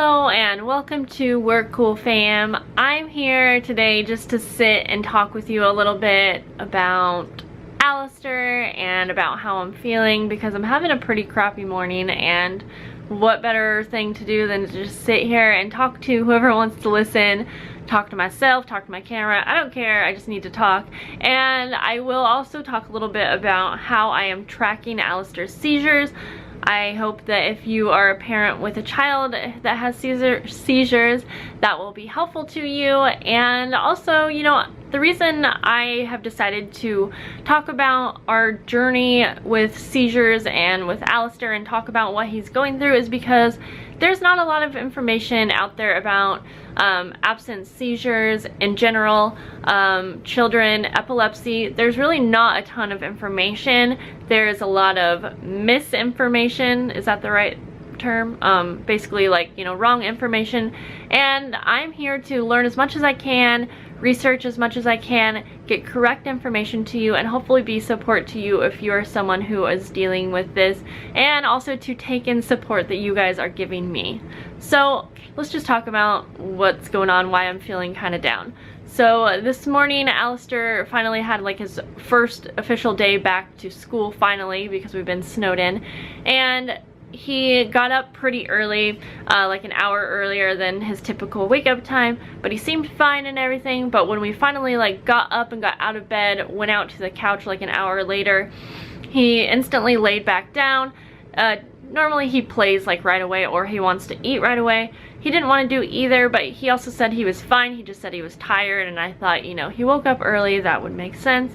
Hello and welcome to Work Cool Fam. I'm here today just to sit and talk with you a little bit about Alistair and about how I'm feeling, because I'm having a pretty crappy morning, and what better thing to do than to just sit here and talk to whoever wants to listen, talk to myself, talk to my camera. I don't care, I just need to talk. And I will also talk a little bit about how I am tracking Alistair's seizures. I hope that if you are a parent with a child that has seizures, that will be helpful to you. And also, you know, the reason I have decided to talk about our journey with seizures and with Alistair and talk about what he's going through is because there's not a lot of information out there about absence seizures in general, children, epilepsy. There's really not a ton of information. There's a lot of misinformation. Is that the right term? Basically, like, you know, wrong information. And I'm here to learn as much as I can, research as much as I can, get correct information to you, and hopefully be support to you if you are someone who is dealing with this, and also to take in support that you guys are giving me. So let's just talk about what's going on, why I'm feeling kind of down. So this morning, Alistair finally had like his first official day back to school, finally, because we've been snowed in, and he got up pretty early, like an hour earlier than his typical wake up time, but he seemed fine and everything. But when we finally like got up and got out of bed, went out to the couch like an hour later, he instantly laid back down. Normally he plays like right away, or he wants to eat right away. He didn't want to do either, but he also said he was fine. He just said he was tired, and I thought, you know, he woke up early, that would make sense.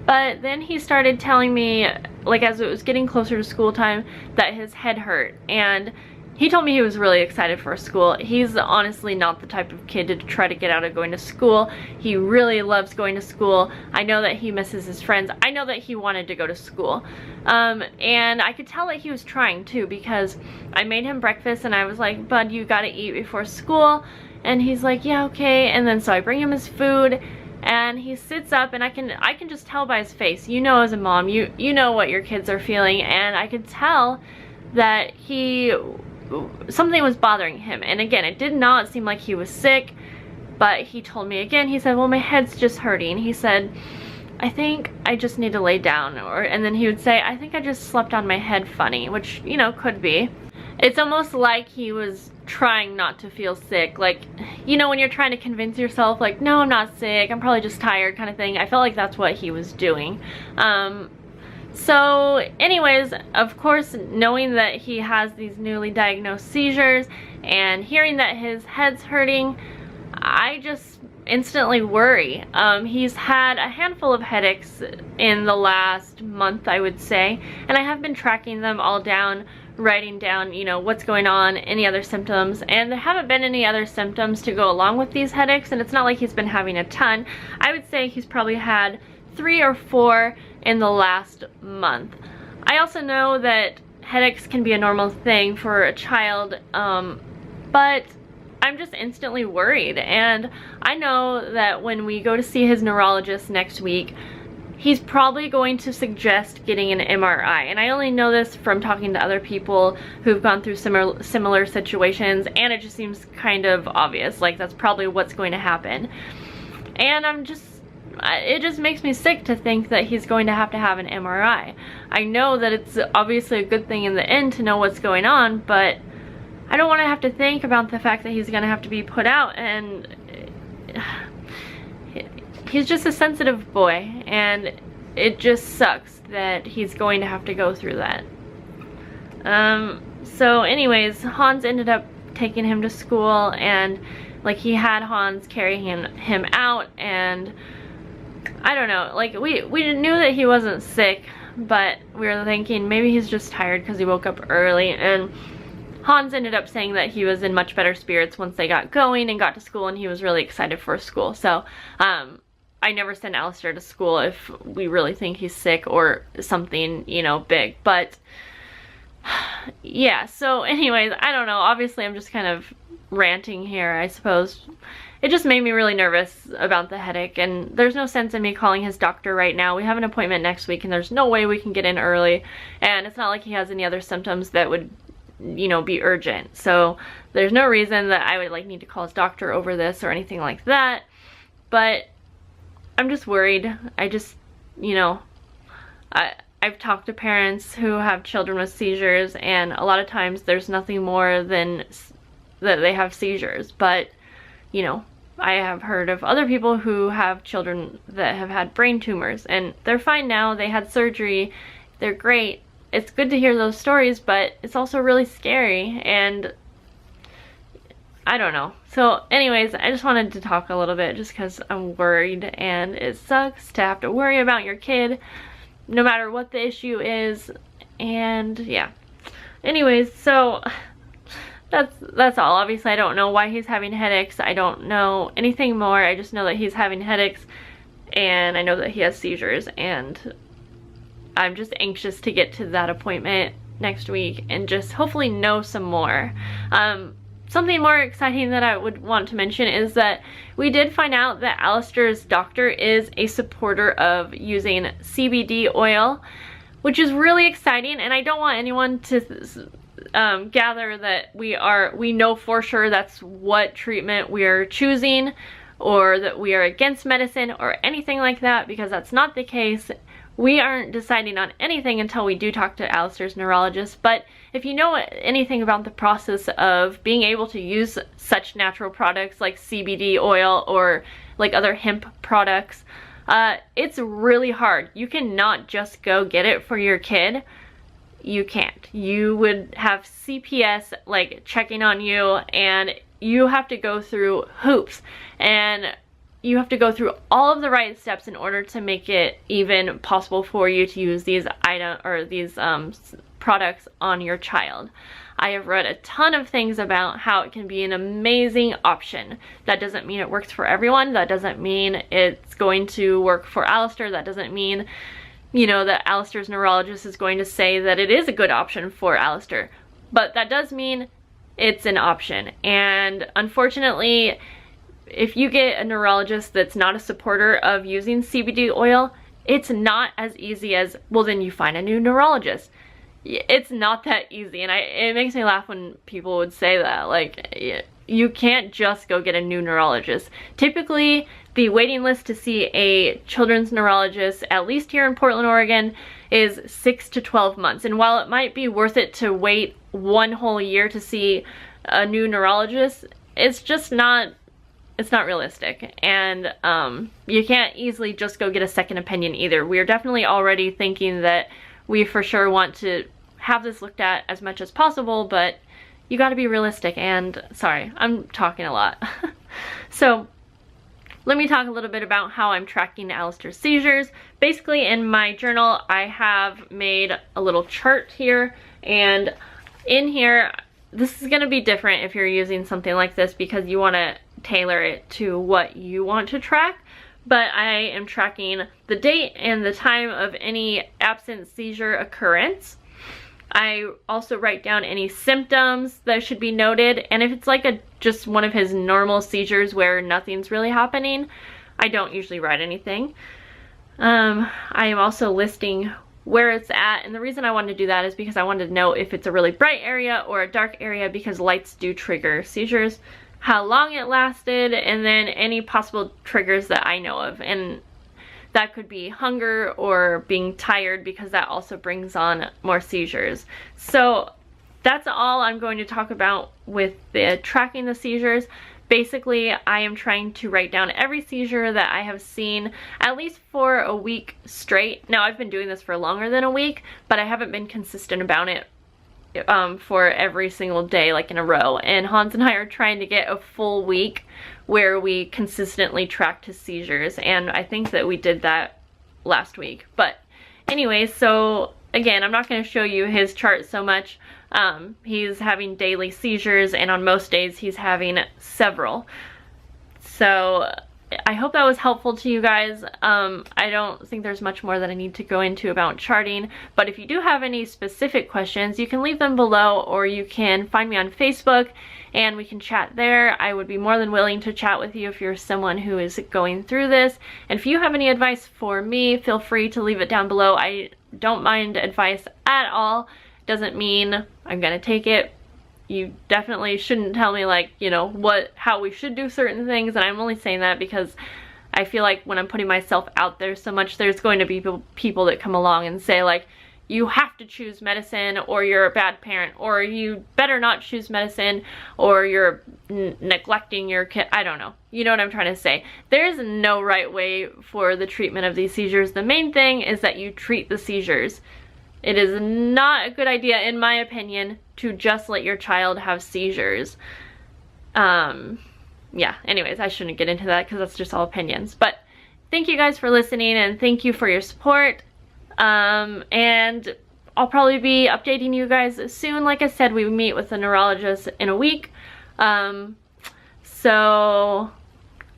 But then he started telling me, like as it was getting closer to school time, that his head hurt. And he told me he was really excited for school. He's honestly not the type of kid to try to get out of going to school. He really loves going to school. I know that he misses his friends. I know that he wanted to go to school. And I could tell that he was trying too, because I made him breakfast and I was like, bud, you gotta eat before school. And he's like, yeah, okay. And then so I bring him his food, and he sits up, and I can just tell by his face. You know, as a mom, you know what your kids are feeling, and I could tell that something was bothering him. And again, it did not seem like he was sick, but he told me again, he said, well, my head's just hurting. He said, I think I just need to lay down. And then he would say, I think I just slept on my head funny, which, you know, could be. It's almost like he was trying not to feel sick. Like, you know, when you're trying to convince yourself, like, no, I'm not sick, I'm probably just tired, kind of thing. I felt like that's what he was doing. So anyways, of course, knowing that he has these newly diagnosed seizures and hearing that his head's hurting, I just instantly worry. He's had a handful of headaches in the last month, I would say, and I have been tracking them all down, writing down, you know, what's going on, any other symptoms, and there haven't been any other symptoms to go along with these headaches, and it's not like he's been having a ton. I would say he's probably had 3 or 4 in the last month. I also know that headaches can be a normal thing for a child, but I'm just instantly worried. And I know that when we go to see his neurologist next week, he's probably going to suggest getting an MRI. And I only know this from talking to other people who've gone through similar situations, and it just seems kind of obvious, like that's probably what's going to happen. And it just makes me sick to think that he's going to have an MRI. I know that it's obviously a good thing in the end to know what's going on, but I don't want to have to think about the fact that he's going to have to be put out, and he's just a sensitive boy, and it just sucks that he's going to have to go through that. So anyways, Hans ended up taking him to school, and like he had Hans carrying him out, and I don't know, like we knew that he wasn't sick, but we were thinking maybe he's just tired because he woke up early. And Hans ended up saying that he was in much better spirits once they got going and got to school, and he was really excited for school. So I never send Alistair to school if we really think he's sick or something, you know, big. But yeah, so anyways, I don't know, obviously I'm just kind of ranting here, I suppose. It just made me really nervous about the headache, and there's no sense in me calling his doctor right now. We have an appointment next week, and there's no way we can get in early, and it's not like he has any other symptoms that would, you know, be urgent. So there's no reason that I would like need to call his doctor over this or anything like that. But I'm just worried. I just, you know, I've talked to parents who have children with seizures, and a lot of times there's nothing more than that they have seizures. But, you know, I have heard of other people who have children that have had brain tumors, and they're fine now. They had surgery. They're great. It's good to hear those stories, but it's also really scary, and I don't know. So anyways, I just wanted to talk a little bit just because I'm worried, and it sucks to have to worry about your kid no matter what the issue is. And yeah, anyways, so that's all. Obviously I don't know why he's having headaches. I don't know anything more. I just know that he's having headaches, and I know that he has seizures, and I'm just anxious to get to that appointment next week and just hopefully know some more. Something more exciting that I would want to mention is that we did find out that Alistair's doctor is a supporter of using CBD oil, which is really exciting, and I don't want anyone to gather that we know for sure that's what treatment we are choosing, or that we are against medicine or anything like that, because that's not the case. We aren't deciding on anything until we do talk to Alistair's neurologist. But if you know anything about the process of being able to use such natural products like CBD oil or like other hemp products, it's really hard. You cannot just go get it for your kid. You can't. You would have CPS like checking on you, and you have to go through hoops, and you have to go through all of the right steps in order to make it even possible for you to use these products on your child. I have read a ton of things about how it can be an amazing option. That doesn't mean it works for everyone. That doesn't mean it's going to work for Alistair. That doesn't mean, you know, that Alistair's neurologist is going to say that it is a good option for Alistair. But that does mean it's an option. And unfortunately, if you get a neurologist that's not a supporter of using CBD oil, it's not as easy as, well, then you find a new neurologist. It's not that easy, and it makes me laugh when people would say that. Like, you can't just go get a new neurologist. Typically, the waiting list to see a children's neurologist, at least here in Portland, Oregon, is 6 to 12 months. And while it might be worth it to wait one whole year to see a new neurologist, it's just not, it's not realistic. And you can't easily just go get a second opinion either. We're definitely already thinking that we for sure want to have this looked at as much as possible, but you got to be realistic. And sorry, I'm talking a lot. So let me talk a little bit about how I'm tracking Alistair's seizures. Basically, in my journal, I have made a little chart here, and in here, this is going to be different if you're using something like this because you want to tailor it to what you want to track. But I am tracking the date and the time of any absence seizure occurrence. I also write down any symptoms that should be noted, and if it's like just one of his normal seizures where nothing's really happening, I don't usually write anything. I am also listing where it's at, and the reason I wanted to do that is because I wanted to know if it's a really bright area or a dark area, because lights do trigger seizures, how long it lasted, and then any possible triggers that I know of. And that could be hunger or being tired, because that also brings on more seizures. So that's all I'm going to talk about with the tracking the seizures. Basically, I am trying to write down every seizure that I have seen, at least for a week straight. Now, I've been doing this for longer than a week, but I haven't been consistent about it for every single day, like in a row. And Hans and I are trying to get a full week where we consistently tracked his seizures, and I think that we did that last week. But anyways, so again, I'm not going to show you his chart so much. He's having daily seizures, and on most days he's having several. So I hope that was helpful to you guys. I don't think there's much more that I need to go into about charting, but if you do have any specific questions, you can leave them below, or you can find me on Facebook and we can chat there. I would be more than willing to chat with you if you're someone who is going through this. And if you have any advice for me, feel free to leave it down below. I don't mind advice at all. Doesn't mean I'm gonna take it. you definitely shouldn't tell me, like, you know, how we should do certain things, and I'm only saying that because I feel like when I'm putting myself out there so much, there's going to be people that come along and say, like, you have to choose medicine, or you're a bad parent, or you better not choose medicine, or you're neglecting your kid. I don't know. You know what I'm trying to say. There is no right way for the treatment of these seizures. The main thing is that you treat the seizures. It is not a good idea, in my opinion, to just let your child have seizures. Yeah, anyways, I shouldn't get into that because that's just all opinions. But thank you guys for listening, and thank you for your support. And I'll probably be updating you guys soon. Like I said, we meet with a neurologist in a week. So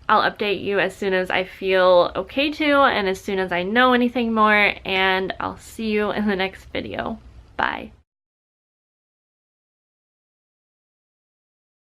I'll update you as soon as I feel okay to, and as soon as I know anything more, and I'll see you in the next video. Bye.